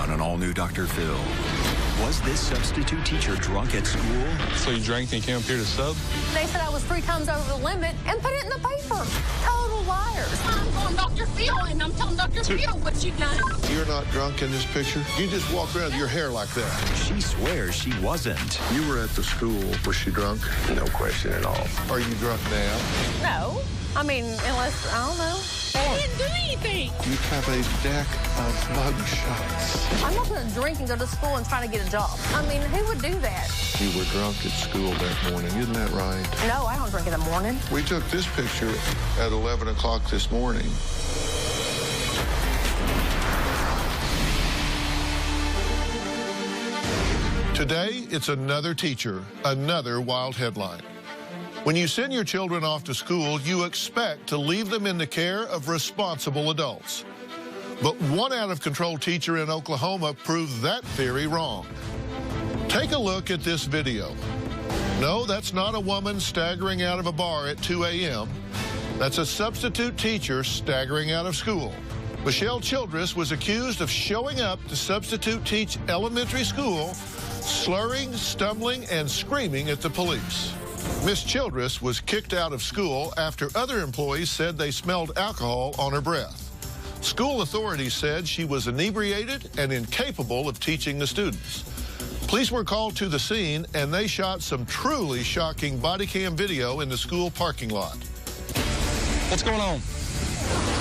on an all-new Dr. Phil. Was this substitute teacher drunk at school? So you drank and you came up here to sub? They said I was 3 times over the limit and put it in the paper. Total liars. I'm calling Dr. Phil, and I'm telling Dr. Phil what you done. You're not drunk in this picture? You just walk around with your hair like that. She swears she wasn't. You were at the school. Was she drunk? No question at all. Are you drunk now? No. I mean, unless, I don't know. I didn't do anything. You have a deck of mug shots. I'm not going to drink and go to school and try to get a job. I mean, who would do that? You were drunk at school that morning, isn't that right? No, I don't drink in the morning. We took this picture at 11 o'clock this morning. Today, it's another teacher, another wild headline. When you send your children off to school, you expect to leave them in the care of responsible adults. But one out-of-control teacher in Oklahoma proved that theory wrong. Take a look at this video. No, that's not a woman staggering out of a bar at 2 a.m. That's a substitute teacher staggering out of school. Michelle Childress was accused of showing up to substitute teach elementary school, slurring, stumbling, and screaming at the police. Miss Childress was kicked out of school after other employees said they smelled alcohol on her breath. School authorities said she was inebriated and incapable of teaching the students. Police were called to the scene, and they shot some truly shocking body cam video in the school parking lot. What's going on?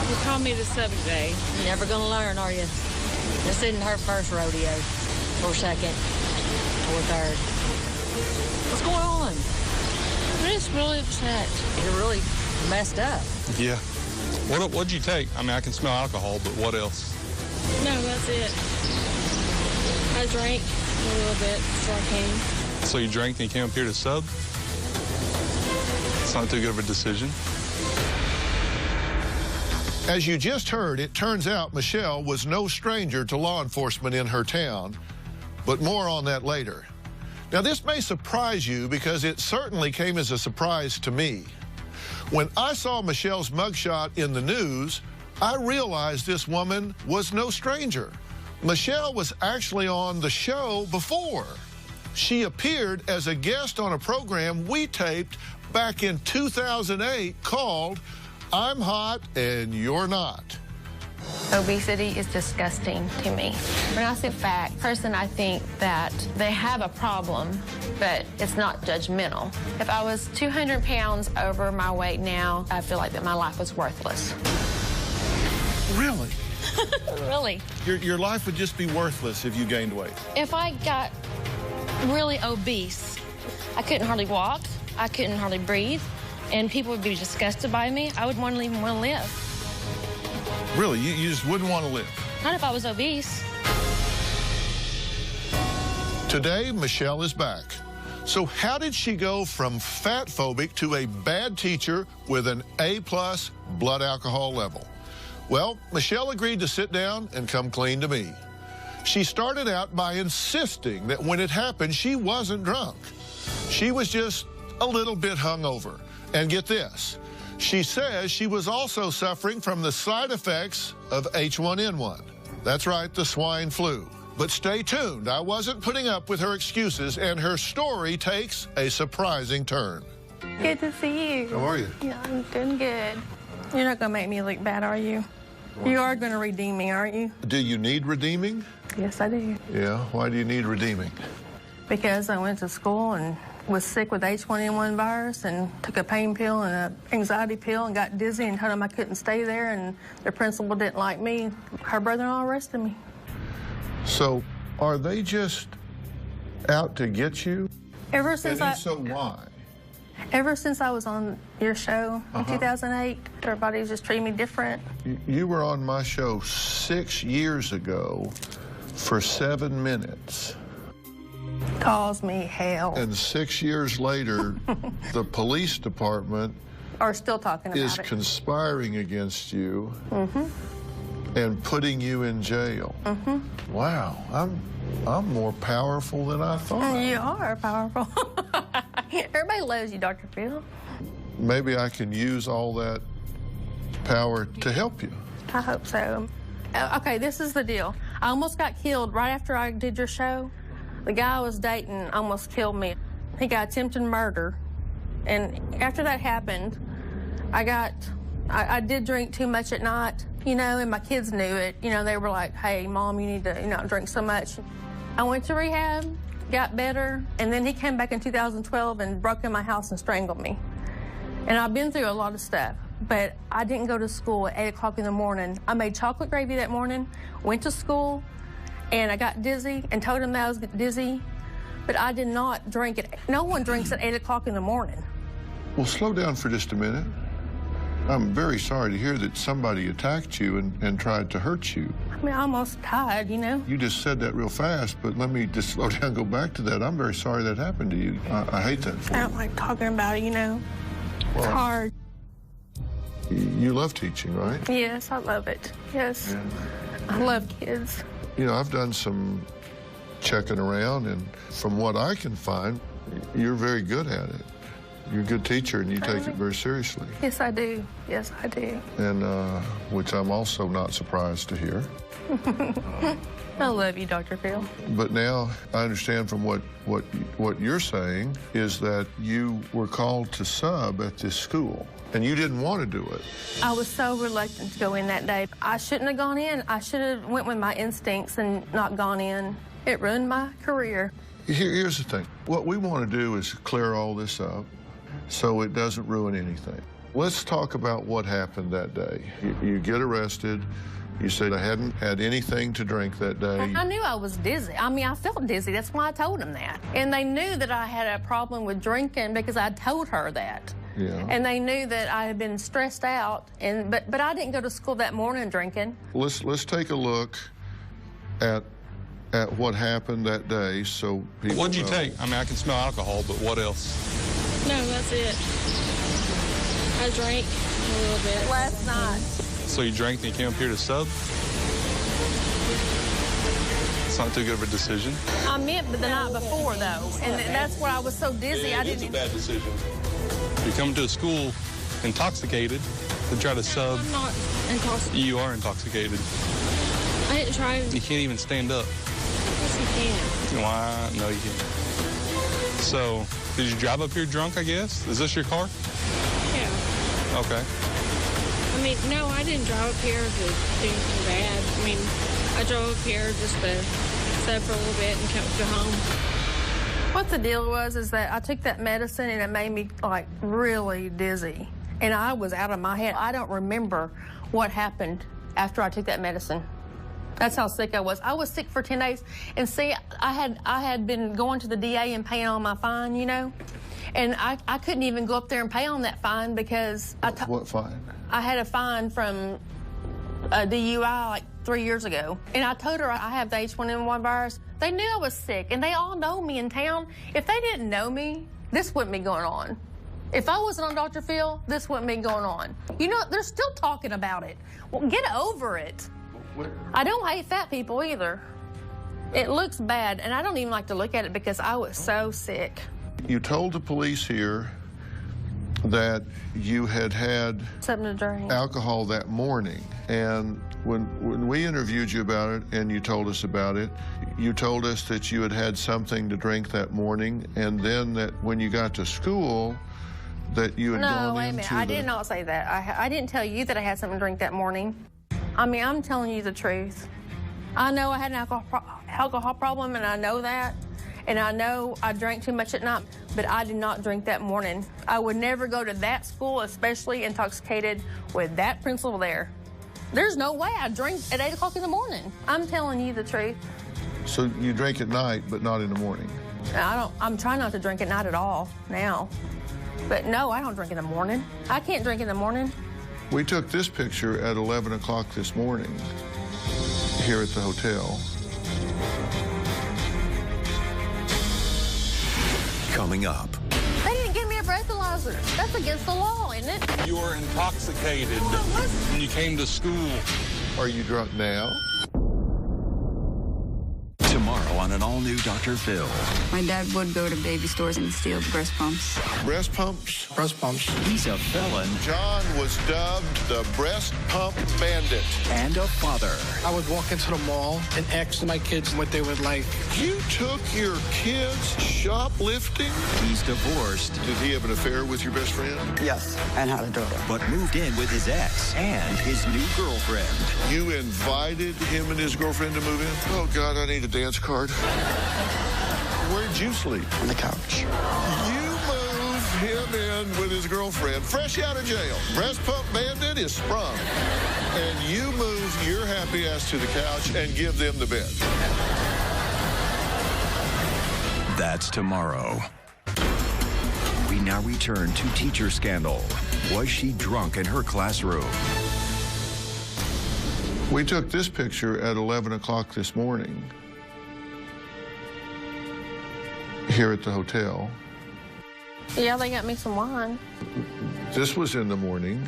You called me to sub today. You're never going to learn, are you? This isn't her first rodeo, or second, or third. What's going on? I'm just really upset. You're really messed up. Yeah. What'd you take? I mean, I can smell alcohol, but what else? No, that's it. I drank a little bit before I came. So you drank and you came up here to sub? It's not too good of a decision. As you just heard, it turns out Michelle was no stranger to law enforcement in her town, but more on that later. Now, this may surprise you because it certainly came as a surprise to me. When I saw Michelle's mugshot in the news, I realized this woman was no stranger. Michelle was actually on the show before. She appeared as a guest on a program we taped back in 2008 called I'm Hot and You're Not. Obesity is disgusting to me. When I say fact, person, I think that they have a problem, but it's not judgmental. If I was 200 pounds over my weight now, I feel like that my life was worthless. Really? Really. Your life would just be worthless if you gained weight. If I got really obese, I couldn't hardly walk, I couldn't hardly breathe, and people would be disgusted by me. I wouldn't even want to live. Really? You just wouldn't want to live? Not if I was obese. Today, Michelle is back. So how did she go from fat phobic to a bad teacher with an A+ blood alcohol level? Well, Michelle agreed to sit down and come clean to me. She started out by insisting that when it happened, she wasn't drunk. She was just a little bit hungover. And get this, she says she was also suffering from the side effects of H1N1. That's right, the swine flu. But stay tuned. I wasn't putting up with her excuses, and her story takes a surprising turn. Good to see you. How are you? Yeah, I'm doing good. You're not going to make me look bad, are you? You are going to redeem me, aren't you? Do you need redeeming? Yes, I do. Yeah, why do you need redeeming? Because I went to school and was sick with H1N1 virus and took a pain pill and an anxiety pill and got dizzy and told them I couldn't stay there, and the principal didn't like me. Her brother-in-law arrested me. So are they just out to get you? Ever since And if so, why? Ever since I was on your show in 2008, everybody's just treated me different. You were on my show 6 years ago for 7 minutes. Calls me hell. And 6 years later, the police department Are still talking about is it. conspiring against you and putting you in jail. Wow, I'm more powerful than I thought. You are powerful. Everybody loves you, Dr. Phil. Maybe I can use all that power to help you. I hope so. Okay, this is the deal. I almost got killed right after I did your show. The guy I was dating almost killed me. He got attempted murder. And after that happened, I did drink too much at night, you know, and my kids knew it. You know, they were like, hey, Mom, you need to, you know, drink so much. I went to rehab, got better, and then he came back in 2012 and broke in my house and strangled me. And I've been through a lot of stuff, but I didn't go to school at 8 o'clock in the morning. I made chocolate gravy that morning, went to school, and I got dizzy and told him that I was dizzy, but I did not drink it. No one drinks at 8 o'clock in the morning. Well, slow down for just a minute. I'm very sorry to hear that somebody attacked you and tried to hurt you. I mean, I almost died, you know? You just said that real fast, but let me just slow down and go back to that. I'm very sorry that happened to you. I hate that for you. I don't like talking about it, you know? Well, it's hard. You love teaching, right? Yes, I love it. Yes. Yeah. I love kids. You know, I've done some checking around, and from what I can find, you're very good at it. You're a good teacher, and you take it very seriously. Yes, I do. Yes, I do. And which I'm also not surprised to hear. I love you, Dr. Phil. But now I understand from what you're saying is that you were called to sub at this school, and you didn't want to do it. I was so reluctant to go in that day. I shouldn't have gone in. I should have went with my instincts and not gone in. It ruined my career. Here's the thing. What we want to do is clear all this up so it doesn't ruin anything. Let's talk about what happened that day. You get arrested. You said I hadn't had anything to drink that day. I knew I was dizzy. I mean, I felt dizzy. That's why I told them that. And they knew that I had a problem with drinking because I told her that. Yeah. And they knew that I had been stressed out. But I didn't go to school that morning drinking. Let's take a look at what happened that day so people What'd you know. take? I mean, I can smell alcohol, but what else? No, that's it. I drank a little bit. Last night. So you drank and you came up here to sub? It's not too good of a decision. I meant the night before, though. And that's where I was so dizzy. I didn't. It's a bad decision. You come to a school intoxicated to try to sub. I'm not intoxicated. You are intoxicated. I didn't try. You can't even stand up. Yes, you can. Why? No, you can't. So, did you drive up here drunk, I guess? Is this your car? Yeah. Okay. I mean, no, I didn't drive up here to do anything bad. I mean, I drove up here just to sub for a little bit and go home. What the deal was is that I took that medicine and it made me, like, really dizzy. And I was out of my head. I don't remember what happened after I took that medicine. That's how sick I was. I was sick for 10 days. And see, I had been going to the DA and paying on my fine, you know? And I couldn't even go up there and pay on that fine because What fine? I had a fine from a DUI like 3 years ago. And I told her I have the H1N1 virus. They knew I was sick, and they all know me in town. If they didn't know me, this wouldn't be going on. If I wasn't on Dr. Phil, this wouldn't be going on. You know, they're still talking about it. Well, get over it. I don't hate fat people either. It looks bad, and I don't even like to look at it because I was so sick. You told the police here that you had Something to drink. alcohol that morning, and when we interviewed you about it and you told us about it, you told us that you had had something to drink that morning, and then that when you got to school that you had gone No, wait a minute. I did not say that. I didn't tell you that I had something to drink that morning. I mean, I'm telling you the truth. I know I had an alcohol problem, and I know that. And I know I drank too much at night, but I did not drink that morning. I would never go to that school, especially intoxicated, with that principal there. There's no way I drink at 8 o'clock in the morning. I'm telling you the truth. So you drink at night, but not in the morning? I'm trying not to drink at night at all now. But no, I don't drink in the morning. I can't drink in the morning. We took this picture at 11 o'clock this morning here at the hotel. Coming up. They didn't give me a breathalyzer. That's against the law, isn't it? You were intoxicated when you came to school. Are you drunk now? Tomorrow on an all-new Dr. Phil. My dad would go to baby stores and steal breast pumps. Breast pumps? Breast pumps. He's a felon. John was dubbed the breast pump bandit. And a father. I would walk into the mall and ask my kids what they would like. You took your kids shoplifting? He's divorced. Did he have an affair with your best friend? Yes, and had a daughter. But moved in with his ex and his new girlfriend. You invited him and his girlfriend to move in? Oh, God, I need a dance card. Where'd you sleep? On the couch. You moved him in with his girlfriend, fresh out of jail. Breast pump bandit is sprung. And you move your happy ass to the couch and give them the bed. That's tomorrow. We now return to teacher scandal. Was she drunk in her classroom? We took this picture at 11 o'clock this morning here at the hotel. Yeah, they got me some wine. This was in the morning.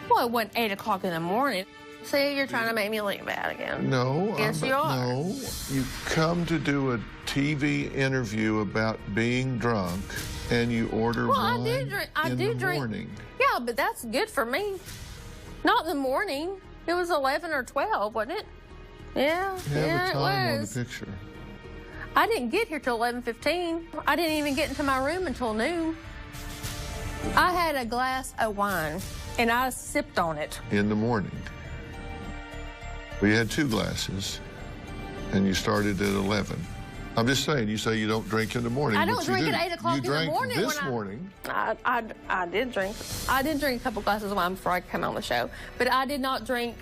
Well, it wasn't 8 o'clock in the morning. See, you're trying to make me look bad again. No. Yes, you are. No. You come to do a TV interview about being drunk, and you order wine in the morning. Yeah, but that's good for me. Not in the morning. It was 11 or 12, wasn't it? Yeah, You have a time on was. the picture. I didn't get here till 11:15. I didn't even get into my room until noon. I had a glass of wine, and I sipped on it. In the morning. We had 2 glasses, and you started at 11. I'm just saying, you say you don't drink in the morning. I don't drink at 8 o'clock in the morning. You drank this morning. I did drink. I did drink a couple glasses of wine before I came on the show, but I did not drink.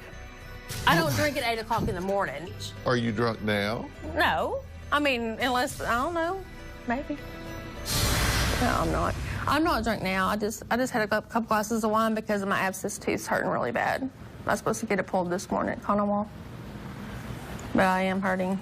I don't drink at 8 o'clock in the morning. Are you drunk now? No. I mean, unless, I don't know, maybe. No, I'm not. I'm not drunk now. I just had a couple glasses of wine because of my abscess tooth's hurting really bad. I was supposed to get it pulled this morning at Conowall, but I am hurting.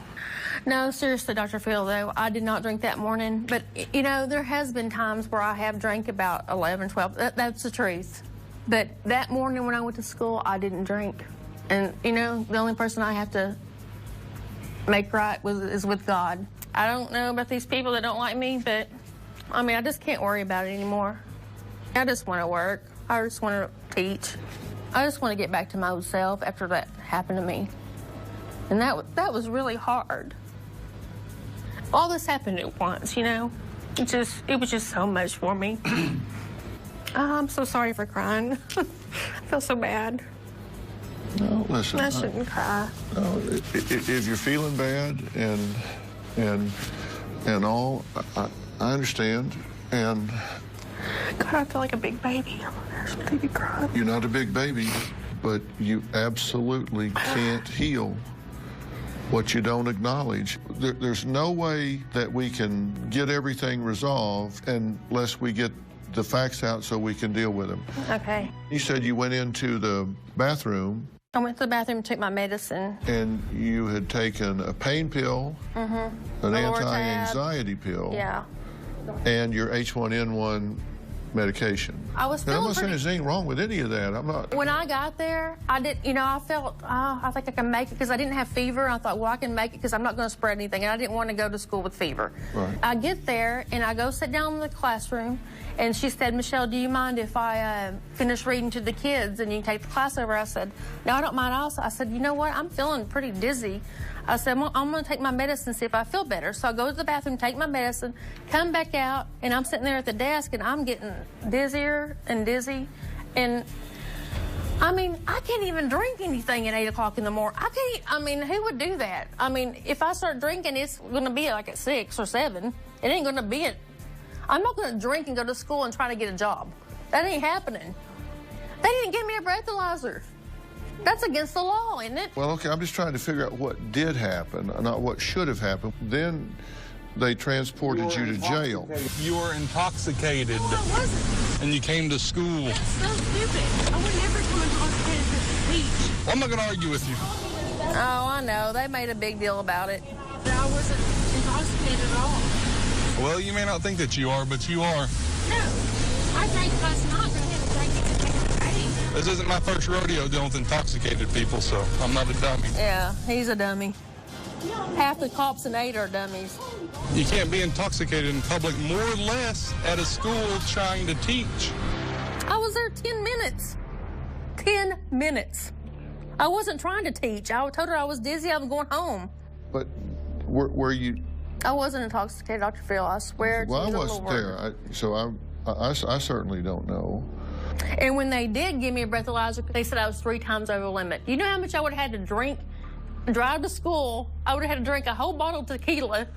No, seriously, Dr. Phil, though, I did not drink that morning. But, you know, there has been times where I have drank about 11, 12. That's the truth. But that morning when I went to school, I didn't drink. And, you know, the only person I have to make right is with God. I don't know about these people that don't like me, but, I mean, I just can't worry about it anymore. I just want to work. I just want to teach. I just want to get back to my old self after that happened to me. And that was really hard. All this happened at once, you know? It was just so much for me. I'm so sorry for crying. I feel so bad. No, listen. I shouldn't cry. No, if you're feeling bad and all, I understand. And God, I feel like a big baby. There's a baby crying. you're not a big baby, but you absolutely can't heal what you don't acknowledge. There's no way that we can get everything resolved unless we get the facts out so we can deal with them. Okay. You said you went into the bathroom. I went to the bathroom and took my medicine. And you had taken a pain pill, an anti-anxiety pill, Yeah. and your H1N1 medication. I was Now, I'm feeling not saying pretty... there's anything wrong with any of that. I'm not. When I got there, I felt, I think I can make it because I didn't have fever. I thought, well, I can make it because I'm not going to spread anything. And I didn't want to go to school with fever. Right. I get there, and I go sit down in the classroom, and she said, Michelle, do you mind if I finish reading to the kids and you can take the class over? I said, no, I don't mind. I said, you know what? I'm feeling pretty dizzy. I said, I'm going to take my medicine, see if I feel better. So I go to the bathroom, take my medicine, come back out, and I'm sitting there at the desk, and I'm getting dizzier and dizzy. And, I mean, I can't even drink anything at 8 o'clock in the morning. Who would do that? I mean, if I start drinking, it's going to be like at 6 or 7. It ain't going to be at... I'm not going to drink and go to school and try to get a job. That ain't happening. They didn't give me a breathalyzer. That's against the law, isn't it? Well, okay, I'm just trying to figure out what did happen, not what should have happened. Then they transported you to jail. You were intoxicated. No, I wasn't. And you came to school. That's so stupid. I would never come intoxicated to the beach. I'm not going to argue with you. Oh, I know. They made a big deal about it. I wasn't intoxicated at all. Well, you may not think that you are, but you are. No. I drank last night, but I didn't drink it today. This isn't my first rodeo dealing with intoxicated people, so I'm not a dummy. Yeah, he's a dummy. Half the cops and 8 are dummies. You can't be intoxicated in public, more or less at a school trying to teach. I was there 10 minutes. 10 minutes. I wasn't trying to teach. I told her I was dizzy. I was going home. But were you? I wasn't intoxicated, Dr. Phil. I swear. Well, I wasn't there, so I certainly don't know. And when they did give me a breathalyzer, they said I was 3 times over the limit. You know how much I would have had to drink, drive to school? I would have had to drink a whole bottle of tequila.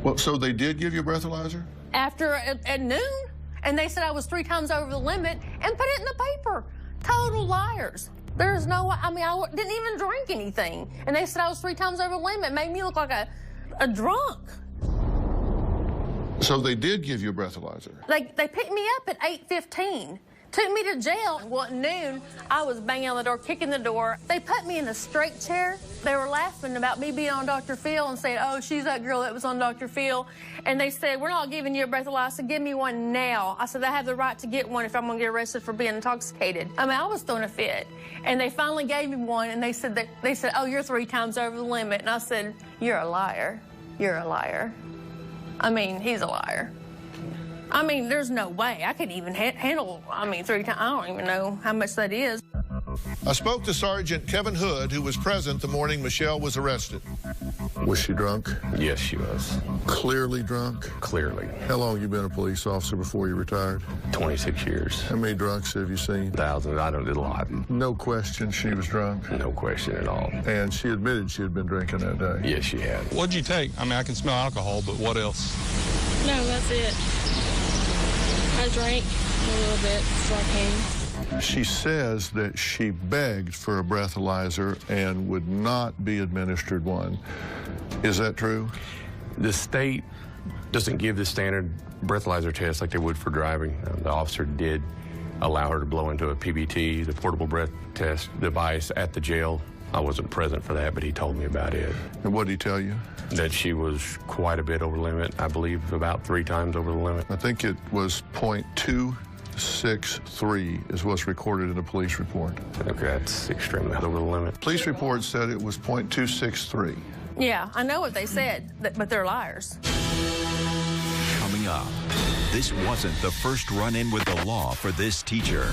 Well, so they did give you a breathalyzer? After at noon, and they said I was 3 times over the limit and put it in the paper. Total liars. There's no way. I mean, I didn't even drink anything. And they said I was 3 times over the limit. Made me look like a drunk. So they did give you a breathalyzer? They picked me up at 8:15. Took me to jail. Well, at noon, I was banging on the door, kicking the door. They put me in a straight chair. They were laughing about me being on Dr. Phil and saying, oh, she's that girl that was on Dr. Phil. And they said, we're not giving you a breathalyzer. Give me one now. I said, I have the right to get one if I'm going to get arrested for being intoxicated. I mean, I was throwing a fit. And they finally gave me one, and they said, oh, you're 3 times over the limit. And I said, you're a liar. You're a liar. I mean, he's a liar. I mean, there's no way. I could even handle, 3 times. I don't even know how much that is. I spoke to Sergeant Kevin Hood, who was present the morning Michelle was arrested. Was she drunk? Yes, she was. Clearly drunk? Clearly. How long you been a police officer before you retired? 26 years. How many drunks have you seen? Thousands. I did a lot. No question she was drunk? No question at all. And she admitted she had been drinking that day? Yes, she had. What'd you take? I mean, I can smell alcohol, but what else? No, that's it. I drank a little bit before I came. She says that she begged for a breathalyzer and would not be administered one. Is that true? The state doesn't give the standard breathalyzer test like they would for driving. The officer did allow her to blow into a PBT, the portable breath test device, at the jail. I wasn't present for that, but he told me about it. And what did he tell you? That she was quite a bit over the limit. I believe about 3 times over the limit. I think it was .263 is what's recorded in the police report. Okay, that's extremely over the limit. Police report said it was .263. Yeah, I know what they said, but they're liars. Coming up, this wasn't the first run-in with the law for this teacher.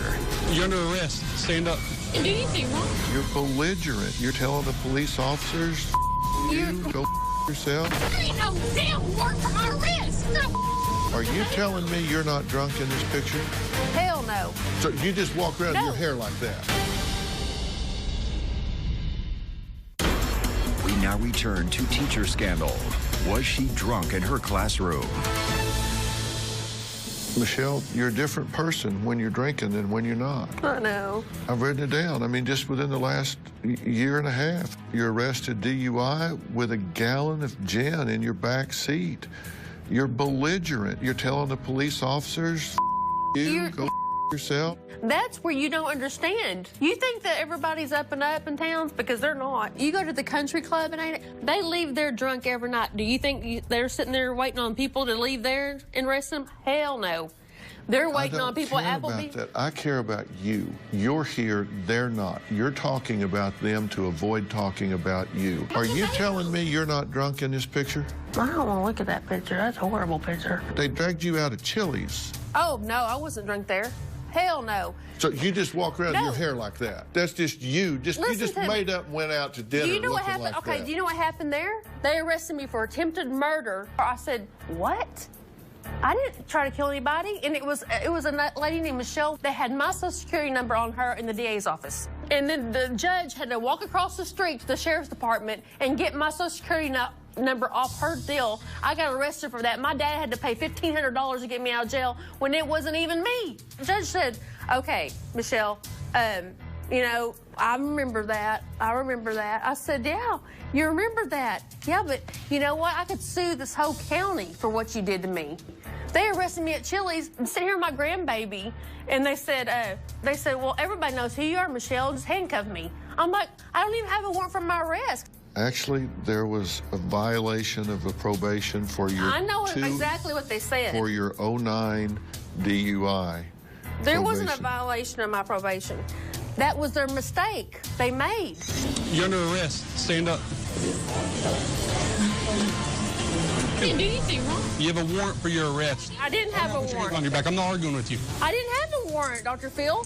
You're under arrest. Stand up. You do anything wrong? You're belligerent. You're telling the police officers, you go yourself? There ain't no damn warrant for my arrest. No. Are you telling me you're not drunk in this picture? Hell no. So you just walk around with your hair like that? We now return to teacher scandal. Was she drunk in her classroom? Michelle, you're a different person when you're drinking than when you're not. I know. I've written it down. I mean, just within the last year and a half, you're arrested DUI with a gallon of gin in your back seat. You're belligerent. You're telling the police officers, go yourself. That's where you don't understand. You think that everybody's up in towns because they're not. You go to the country club and they leave there drunk every night. Do you think they're sitting there waiting on people to leave there and arrest them? Hell no. They're waiting on people at Applebee's. I care about you. You're here, they're not. You're talking about them to avoid talking about you. Are you telling me you're not drunk in this picture? I don't want to look at that picture. That's a horrible picture. They dragged you out of Chili's. Oh, no, I wasn't drunk there. Hell no. So you just walk around with your hair like that. That's just you. You just made up and went out to dinner. Do you know what happened? Okay, do you know what happened there? They arrested me for attempted murder. I said, what? I didn't try to kill anybody, and it was a lady named Michelle. They had my social security number on her in the DA's office. And then the judge had to walk across the street to the sheriff's department and get my social security number off her deal. I got arrested for that. My dad had to pay $1,500 to get me out of jail when it wasn't even me. The judge said, okay, Michelle, you know, I remember that. I remember that. I said, yeah, you remember that. Yeah, but you know what? I could sue this whole county for what you did to me. They arrested me at Chili's and sitting here with my grandbaby, and they said, well, everybody knows who you are, Michelle. Just handcuff me. I'm like, I don't even have a warrant for my arrest. Actually, there was a violation of a probation for your I know exactly what they said. For your 09 DUI. There wasn't a violation of my probation. That was their mistake they made. You're under arrest. Stand up. I didn't do anything wrong. You have a warrant for your arrest. I didn't have a warrant. On your back. I'm not arguing with you. I didn't have a warrant, Dr. Phil.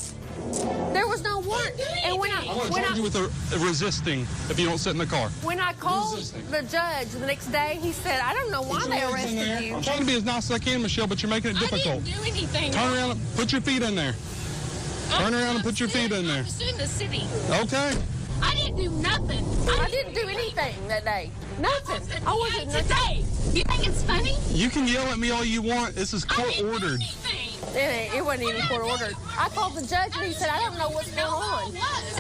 There was no warrant. And when I want to charge you with resisting if you don't sit in the car. When I called the judge the next day, he said, I don't know why they arrested you. I'm trying to be as nice as I can, Michelle, but you're making it difficult. I didn't do anything. Turn around and put your feet in there. Turn around and put your feet in there. I'm suing the city. Okay. I didn't do nothing. I didn't do anything that day. Nothing. I wasn't today. You think it's funny? You can yell at me all you want. This is court ordered. It wasn't even court ordered. I called the judge and he said, I don't know what's going on.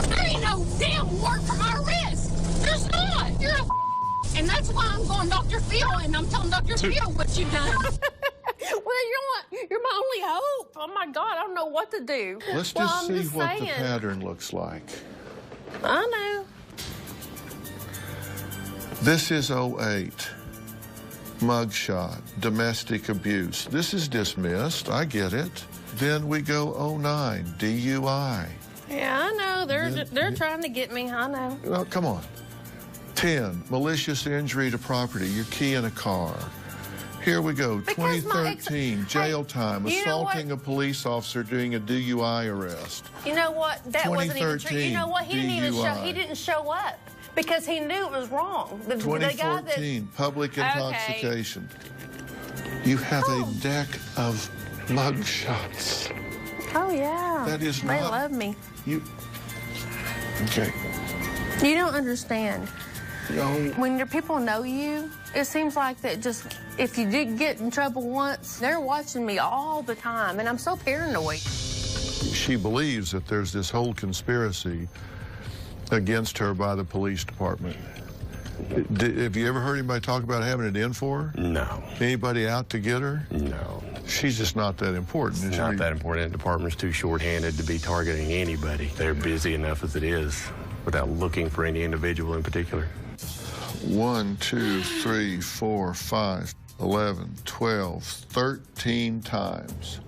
There ain't no damn warrant for my arrest. There's not. You're a and that's why I'm going Dr. Phil and I'm telling Dr. Phil what you've done. Well, you're my only hope. Oh my God, I don't know what to do. Let's just see what the pattern looks like. I know. This is 08. Mugshot, domestic abuse. This is dismissed. I get it. Then we go 09, DUI. Yeah, I know. They're trying to get me. I know. Well, come on. 10, malicious injury to property. Your key in a car. Here we go. 2013, jail time, assaulting a police officer doing a DUI arrest. You know what? That wasn't even true. You know what? He didn't show up because he knew it was wrong. The 2014, public intoxication. You have a deck of mugshots. Oh yeah. That is They love me. Okay. You don't understand. No. When your people know you, it seems like that just, if you did get in trouble once, they're watching me all the time, and I'm so paranoid. She believes that there's this whole conspiracy against her by the police department. Have you ever heard anybody talk about having it in for her? No. Anybody out to get her? No. She's just not that important. It's not that important. The department's too short-handed to be targeting anybody. They're busy enough as it is without looking for any individual in particular. 1, 2, 3, 4, 5, 11, 12, 13 times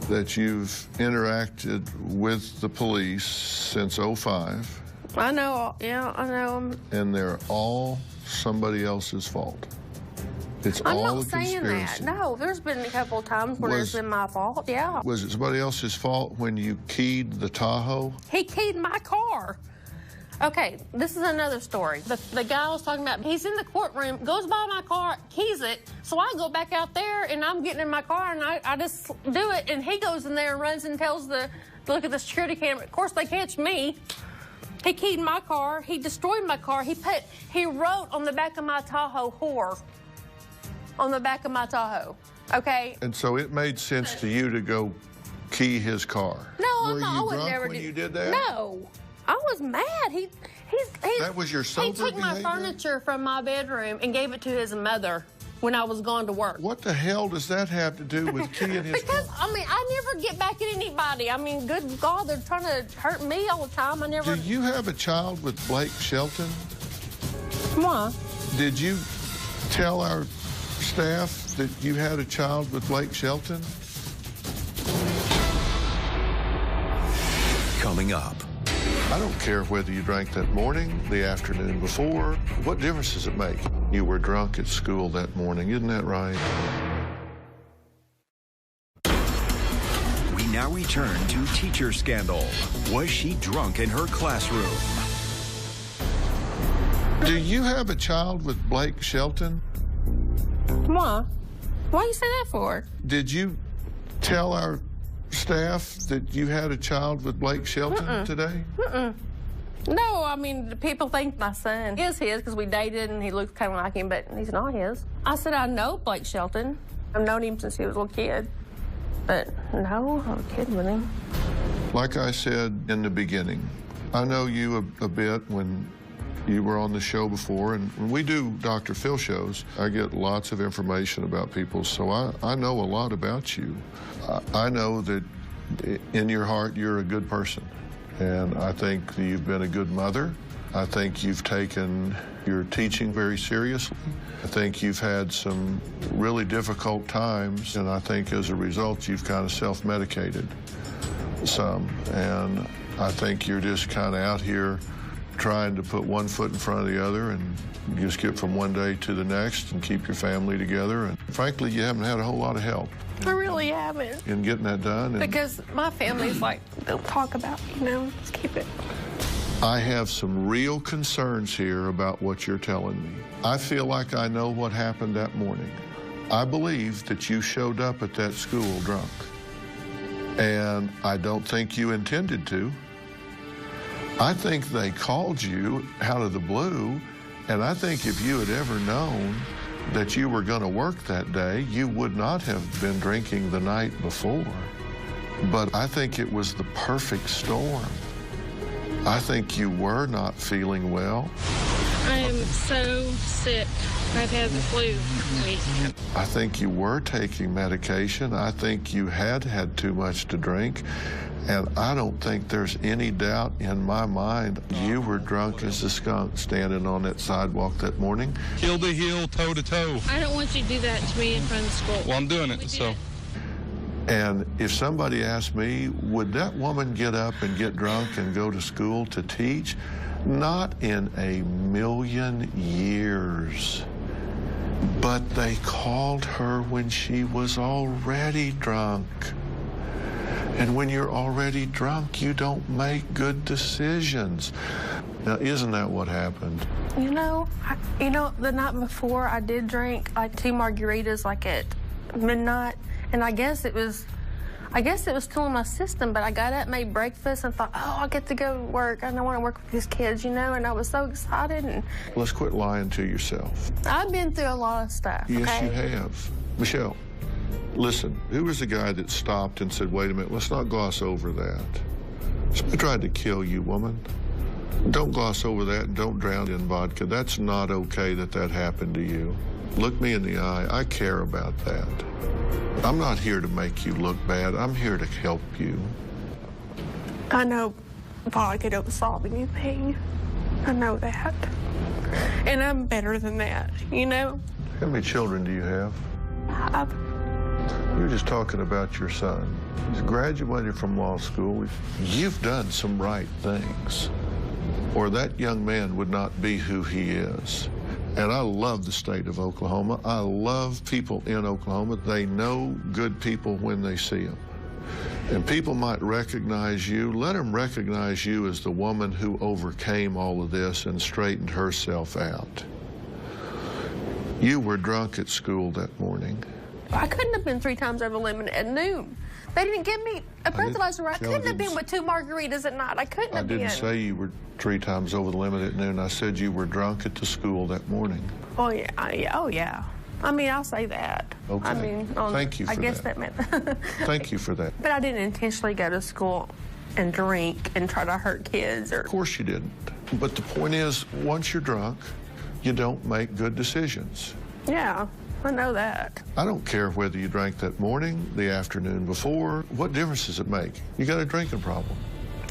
that you've interacted with the police since 05. I know, yeah, I know. And they're all somebody else's fault. It's I'm all not a saying conspiracy. that. No, there's been a couple of times when it's been my fault, yeah. Was it somebody else's fault when you keyed the Tahoe? He keyed my car. Okay, this is another story. The guy I was talking about, he's in the courtroom, goes by my car, keys it, so I go back out there and I'm getting in my car and I just do it, and he goes in there and runs and tells look at the security camera. Of course, they catch me. He keyed my car, he destroyed my car, he wrote on the back of my Tahoe, whore, on the back of my Tahoe, okay? And so it made sense to you to go key his car. No, Were I would drunk never when do. you did that? No, I was mad. That was your sober He took my behavior? furniture from my bedroom and gave it to his mother when I was going to work. What the hell does that have to do with keying his Because, car? I mean, I never get back at anybody. I mean, good God, they're trying to hurt me all the time. I never... Do you have a child with Blake Shelton? Why? Did you tell our staff that you had a child with Blake Shelton? Coming up. I don't care whether you drank that morning, the afternoon before. What difference does it make? You were drunk at school that morning, isn't that right? We now return to Teacher Scandal. Was she drunk in her classroom? Do you have a child with Blake Shelton? Why? Why you say that for? Did you tell our staff that you had a child with Blake Shelton today? No, I mean, people think my son is his because we dated and he looks kind of like him, but he's not his. I said, I know Blake Shelton. I've known him since he was a little kid. But no, I'm kidding with him. Like I said in the beginning, I know you a bit when you were on the show before, and when we do Dr. Phil shows, I get lots of information about people, so I know a lot about you. I know that in your heart you're a good person, and I think that you've been a good mother. I think you've taken your teaching very seriously. I think you've had some really difficult times, and I think as a result you've kind of self-medicated some, and I think you're just kind of out here trying to put one foot in front of the other and just get from one day to the next and keep your family together. And frankly, you haven't had a whole lot of help. I really haven't. In getting that done. Because my family's like, don't talk about it, just keep it. I have some real concerns here about what you're telling me. I feel like I know what happened that morning. I believe that you showed up at that school drunk. And I don't think you intended to. I think they called you out of the blue, and I think if you had ever known that you were going to work that day, you would not have been drinking the night before. But I think it was the perfect storm. I think you were not feeling well. I am so sick. I've had the flu week. I think you were taking medication. I think you had had too much to drink. And I don't think there's any doubt in my mind you were drunk as a skunk standing on that sidewalk that morning. Heel to heel, toe to toe. I don't want you to do that to me in front of the school. Well, I'm doing it, so. And if somebody asked me, would that woman get up and get drunk and go to school to teach? Not in a million years. But they called her when she was already drunk. And when you're already drunk, you don't make good decisions. Now, isn't that what happened? The night before I did drink like 2 margaritas like at midnight, and I guess it was still in my system, but I got up, made breakfast, and thought, oh, I get to go to work. I don't want to work with these kids, and I was so excited. And let's quit lying to yourself. I've been through a lot of stuff. Yes, okay? you have. Michelle, listen, who was the guy that stopped and said, wait a minute, let's not gloss over that? Somebody tried to kill you, woman. Don't gloss over that and don't drown in vodka. That's not okay that happened to you. Look me in the eye. I care about that. I'm not here to make you look bad. I'm here to help you. I know vodka don't solve anything. I know that. And I'm better than that, How many children do you have? 5. You're just talking about your son. He's graduated from law school. You've done some right things, or that young man would not be who he is. And I love the state of Oklahoma. I love people in Oklahoma. They know good people when they see them. And people might recognize you. Let them recognize you as the woman who overcame all of this and straightened herself out. You were drunk at school that morning. I couldn't have been 3 times over the limit at noon. They didn't give me a breathalyzer. I couldn't have been with 2 margaritas at night. I couldn't have been. I didn't say you were 3 times over the limit at noon. I said you were drunk at the school that morning. Oh, yeah. Oh, yeah. I'll say that. Okay. Thank you for that. I guess that meant Thank you for that. But I didn't intentionally go to school and drink and try to hurt kids. Of course you didn't. But the point is, once you're drunk, you don't make good decisions. Yeah. I know that. I don't care whether you drank that morning, the afternoon before. What difference does it make? You got a drinking problem.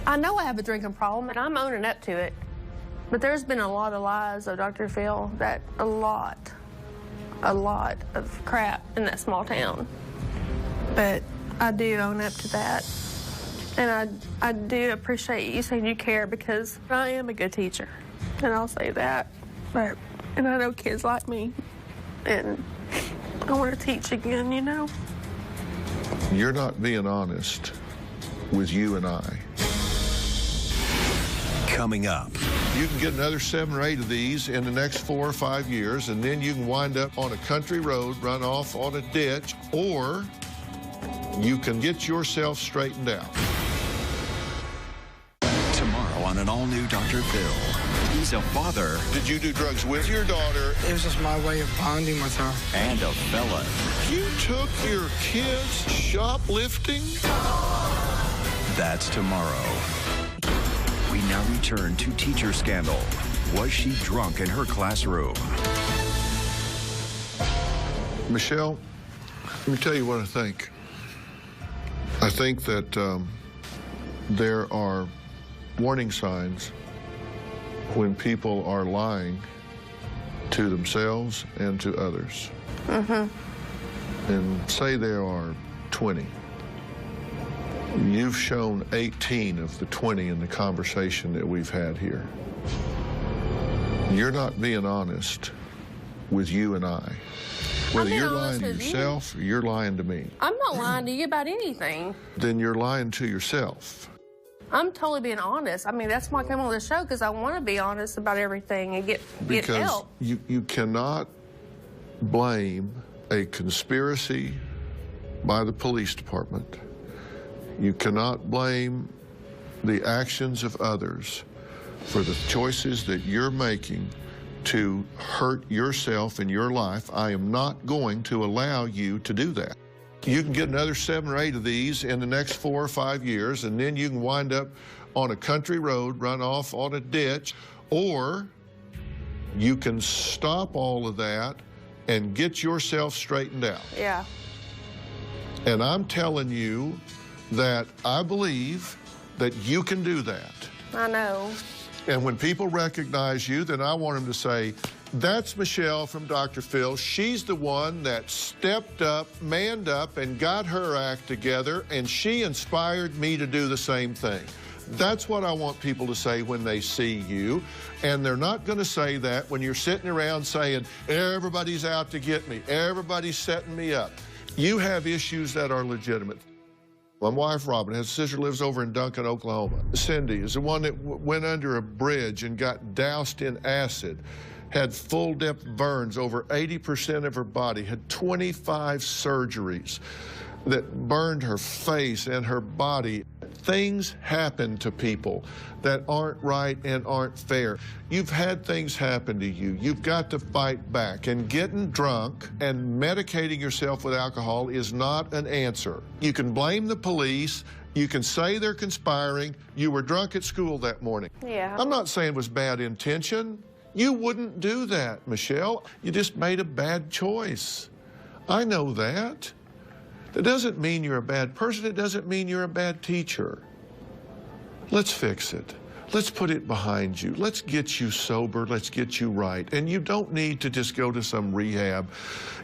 I know I have a drinking problem, and I'm owning up to it. But there's been a lot of lies, though, Dr. Phil, that a lot of crap in that small town. But I do own up to that. And I do appreciate you saying you care, because I am a good teacher. And I'll say that. And I know kids like me. And I want to teach again, You're not being honest with you and I. Coming up. You can get another 7 or 8 of these in the next 4 or 5 years, and then you can wind up on a country road, run off on a ditch, or you can get yourself straightened out. Tomorrow on an all-new Dr. Phil. He's a father. Did you do drugs with your daughter? It was just my way of bonding with her. And a felon. You took your kids shoplifting? That's tomorrow. We now return to Teacher Scandal. Was she drunk in her classroom? Michelle, let me tell you what I think. I think that there are warning signs when people are lying to themselves and to others. And say there are 20. You've shown 18 of the 20 in the conversation that we've had here. You're not being honest with you and I. Whether you're lying to yourself or you're lying to me. I'm not lying to you about anything. Then you're lying to yourself. I'm totally being honest. I mean, that's why I came on the show, because I want to be honest about everything and get help. Because you cannot blame a conspiracy by the police department. You cannot blame the actions of others for the choices that you're making to hurt yourself in your life. I am not going to allow you to do that. You can get another 7 or 8 of these in the next 4 or 5 years, and then you can wind up on a country road, run off on a ditch, or you can stop all of that and get yourself straightened out. Yeah. And I'm telling you that I believe that you can do that. I know. And when people recognize you, then I want them to say, that's Michelle from Dr. Phil. She's the one that stepped up, manned up, and got her act together, and she inspired me to do the same thing. That's what I want people to say when they see you. And they're not going to say that when you're sitting around saying, everybody's out to get me, everybody's setting me up. You have issues that are legitimate. My wife, Robin, has a sister who lives over in Duncan, Oklahoma. Cindy is the one that went under a bridge and got doused in acid, had full-depth burns over 80% of her body, had 25 surgeries that burned her face and her body. Things happen to people that aren't right and aren't fair. You've had things happen to you. You've got to fight back. And getting drunk and medicating yourself with alcohol is not an answer. You can blame the police. You can say they're conspiring. You were drunk at school that morning. Yeah. I'm not saying it was bad intention. You wouldn't do that, Michelle. You just made a bad choice. I know that. That doesn't mean you're a bad person. It doesn't mean you're a bad teacher. Let's fix it. Let's put it behind you. Let's get you sober. Let's get you right. And you don't need to just go to some rehab.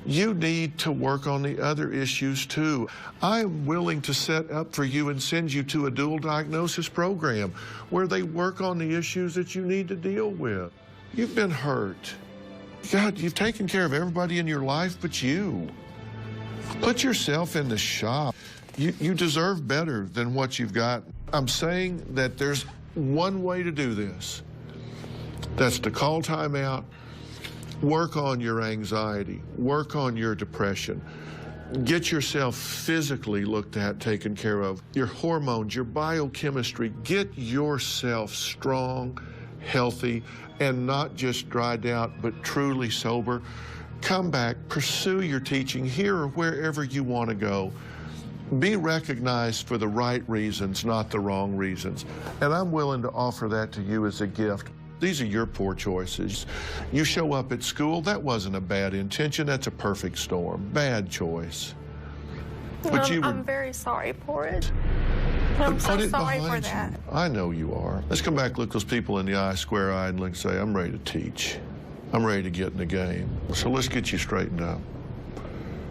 You need to work on the other issues too. I am willing to set up for you and send you to a dual diagnosis program where they work on the issues that you need to deal with. You've been hurt. God, you've taken care of everybody in your life but you. Put yourself in the shop. You deserve better than what you've got. I'm saying that there's one way to do this. That's to call time out, work on your anxiety, work on your depression, get yourself physically looked at, taken care of, your hormones, your biochemistry, get yourself strong, healthy, and not just dried out, but truly sober. Come back, pursue your teaching here or wherever you want to go. Be recognized for the right reasons, not the wrong reasons. And I'm willing to offer that to you as a gift. These are your poor choices. You show up at school, that wasn't a bad intention, that's a perfect storm. Bad choice. But I'm very sorry for it. I'm so sorry for that. I know you are. Let's come back, look those people in the eye, square-eyed, and look and say, I'm ready to teach. I'm ready to get in the game. So let's get you straightened up.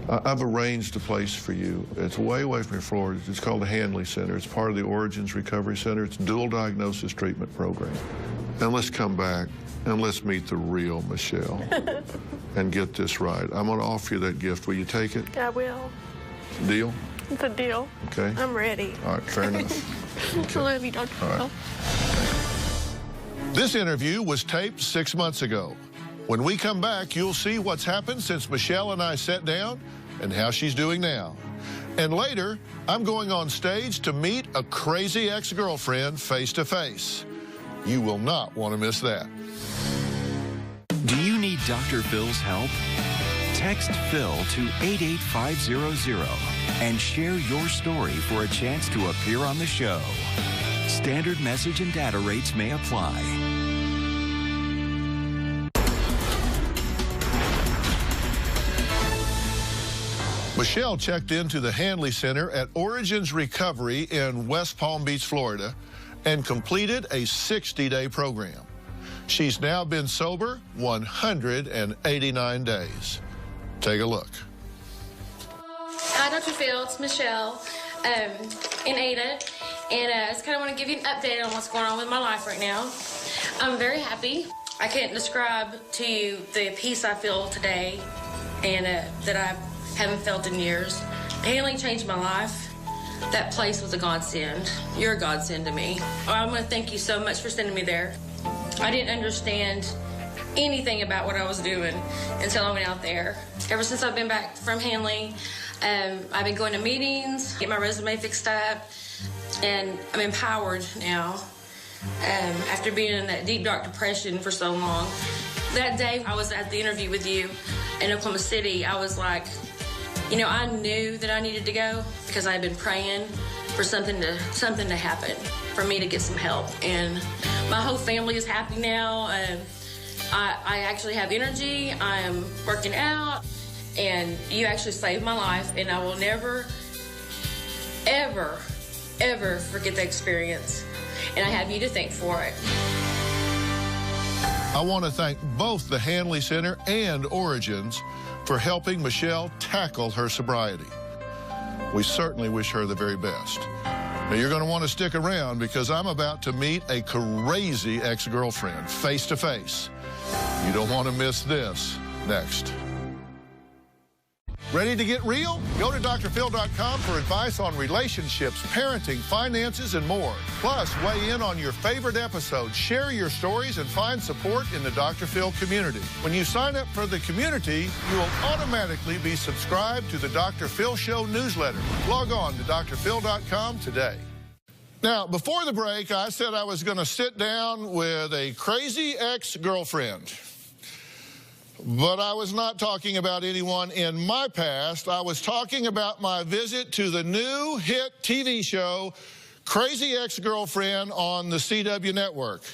I've arranged a place for you. It's way away from your floor. It's called the Hanley Center. It's part of the Origins Recovery Center. It's a dual diagnosis treatment program. And let's come back and let's meet the real Michelle and get this right. I'm going to offer you that gift. Will you take it? I will. Deal? It's a deal. Okay. I'm ready. All right, fair enough. Okay. I love you, Dr. Phil. This interview was taped 6 months ago. When we come back, you'll see what's happened since Michelle and I sat down and how she's doing now. And later, I'm going on stage to meet a crazy ex-girlfriend face to face. You will not want to miss that. Do you need Dr. Phil's help? Text Phil to 88500 and share your story for a chance to appear on the show. Standard message and data rates may apply. Michelle checked into the Hanley Center at Origins Recovery in West Palm Beach, Florida, and completed a 60-day program. She's now been sober 189 days. Take a look. Hi, Dr. Phil. It's Michelle in Ada, and I just kind of want to give you an update on what's going on with my life right now. I'm very happy. I can't describe to you the peace I feel today and that I haven't felt in years. Hanley changed my life. That place was a godsend. You're a godsend to me. I want to thank you so much for sending me there. I didn't understand anything about what I was doing until I went out there. Ever since I've been back from Hanley, I've been going to meetings, get my resume fixed up, and I'm empowered now after being in that deep, dark depression for so long. That day I was at the interview with you in Oklahoma City, I was like, you know, I knew that I needed to go because I had been praying for something to happen, for me to get some help. And my whole family is happy now. I actually have energy. I am working out. And you actually saved my life. And I will never, ever, ever forget the experience. And I have you to thank for it. I want to thank both the Hanley Center and Origins for helping Michelle tackle her sobriety. We certainly wish her the very best. Now, you're going to want to stick around because I'm about to meet a crazy ex-girlfriend face to face. You don't want to miss this. Next. Ready to get real? Go to drphil.com for advice on relationships, parenting, finances, and more. Plus, weigh in on your favorite episodes, share your stories, and find support in the Dr. Phil community. When you sign up for the community, you will automatically be subscribed to the Dr. Phil Show newsletter. Log on to drphil.com today. Now, before the break, I said I was going to sit down with a crazy ex-girlfriend. But I was not talking about anyone in my past. I was talking about my visit to the new hit TV show, Crazy Ex-Girlfriend, on the CW network.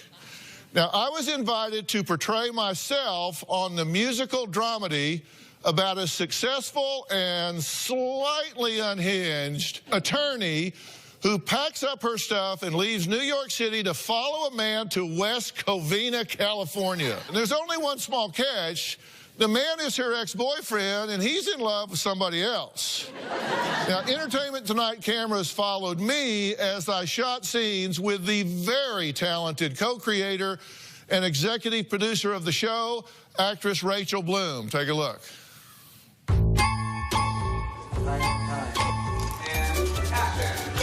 Now, I was invited to portray myself on the musical dramedy about a successful and slightly unhinged attorney who packs up her stuff and leaves New York City to follow a man to West Covina, California. And there's only one small catch. The man is her ex-boyfriend, and he's in love with somebody else. Now, Entertainment Tonight cameras followed me as I shot scenes with the very talented co-creator and executive producer of the show, actress Rachel Bloom. Take a look.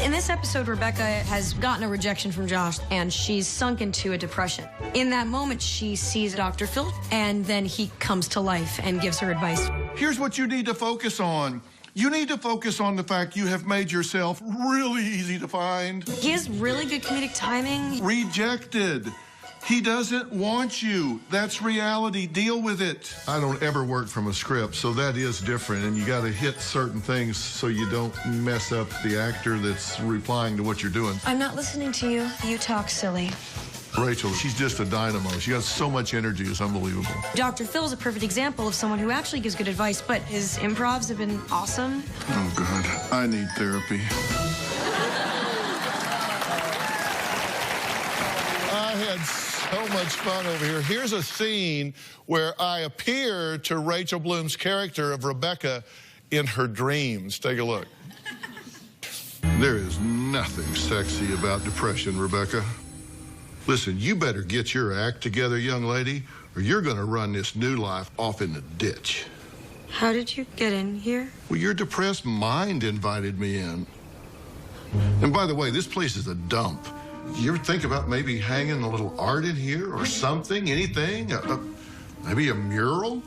In this episode, Rebecca has gotten a rejection from Josh, and she's sunk into a depression. In that moment, she sees Dr. Phil, and then he comes to life and gives her advice. Here's what you need to focus on. You need to focus on the fact you have made yourself really easy to find. He has really good comedic timing. Rejected. He doesn't want you. That's reality. Deal with it. I don't ever work from a script, so that is different, and you got to hit certain things so you don't mess up the actor that's replying to what you're doing. I'm not listening to you. You talk silly. Rachel, she's just a dynamo. She got so much energy, it's unbelievable. Dr. Phil is a perfect example of someone who actually gives good advice, but his improvs have been awesome. Oh, God. I need therapy. I had so much fun over here. Here's a scene where I appear to Rachel Bloom's character of Rebecca in her dreams. Take a look. There is nothing sexy about depression, Rebecca. Listen, you better get your act together, young lady, or you're going to run this new life off in the ditch. How did you get in here? Well, your depressed mind invited me in. And by the way, this place is a dump. You ever think about maybe hanging a little art in here or something, anything? Maybe a mural?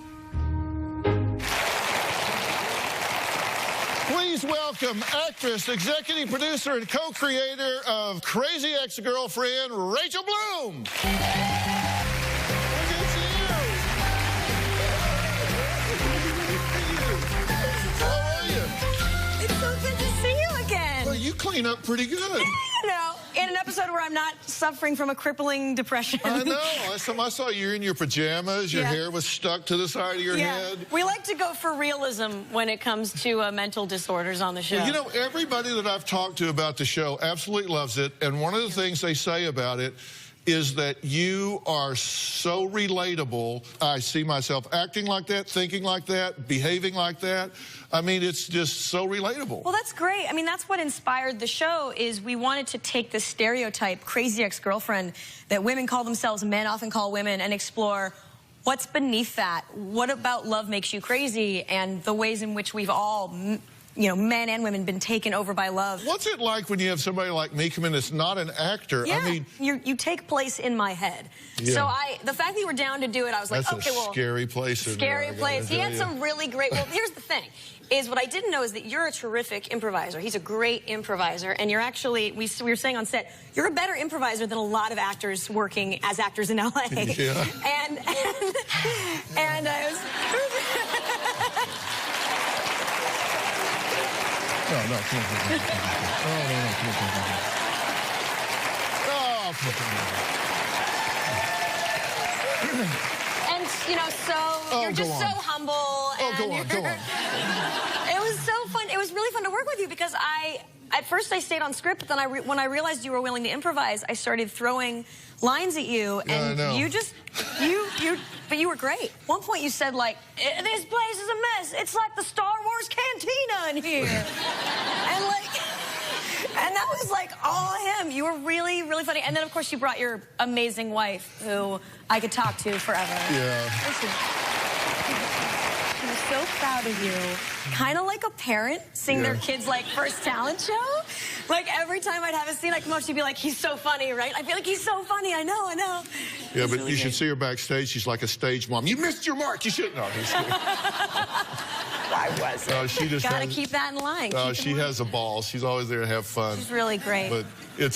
Please welcome actress, executive producer, and co-creator of Crazy Ex-Girlfriend, Rachel Bloom. You clean up pretty good. You know, in an episode where I'm not suffering from a crippling depression. I know. I saw you in your pajamas. Your hair was stuck to the side of your head. We like to go for realism when it comes to mental disorders on the show. Well, you know, everybody that I've talked to about the show absolutely loves it. And one of the things they say about it is that you are so relatable. I see myself acting like that, thinking like that, behaving like that. I mean, it's just so relatable. Well, that's great. I mean, that's what inspired the show, is we wanted to take the stereotype, crazy ex-girlfriend, that women call themselves, men often call women, and explore what's beneath that. What about love makes you crazy, and the ways in which we've all, you know, men and women, been taken over by love. What's it like when you have somebody like me come in that's not an actor? Yeah, I mean, you take place in my head. Yeah. So the fact that you were down to do it, I was like, that's okay, well, scary place. Scary place. He had some really great. Well, here's the thing: is what I didn't know is that you're a terrific improviser. He's a great improviser, and you're actually, we were saying on set, you're a better improviser than a lot of actors working as actors in LA. Yeah. And I was. No, come on. Oh, no, come on. And, you know, you're just so humble. Oh, go on. It was so fun. It was really fun to work with you, because at first I stayed on script, but then when I realized you were willing to improvise, I started throwing lines at you, and but you were great. At one point you said, like, this place is a mess. It's like the Star Wars cantina in here. And that was like all him. You were really, really funny. And then, of course, you brought your amazing wife, who I could talk to forever. Yeah. Listen, she was so proud of you. Kind of like a parent seeing their kid's, like, first talent show. Like, every time I'd have a scene, I'd come up, she'd be like, he's so funny, right? I'd be like, he's so funny, I know. Yeah, but really you should see her backstage. She's like a stage mom. You missed your mark. You shouldn't. No, Why was it? She just gotta keep that in line. She has a ball. She's always there to have fun. She's really great. But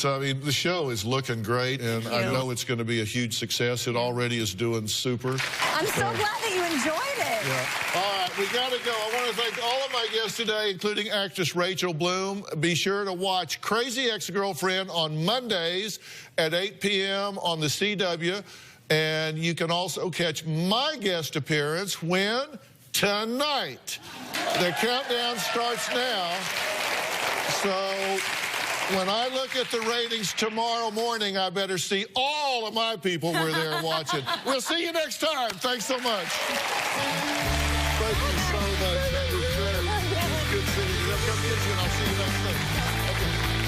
I mean, the show is looking great, and I know it's going to be a huge success. It already is doing super. I'm so glad that you enjoyed it. Yeah. All right, we got to go. I want to thank all of my guests today, including actress Rachel Bloom. Be sure to watch Crazy Ex-Girlfriend on Mondays at 8 p.m. on the CW. And you can also catch my guest appearance when? Tonight. The countdown starts now. So when I look at the ratings tomorrow morning, I better see all of my people were there watching. We'll see you next time. Thanks so much. Thank you so much. That was good. Good seeing you. Come get you, and I'll see you next time. Okay.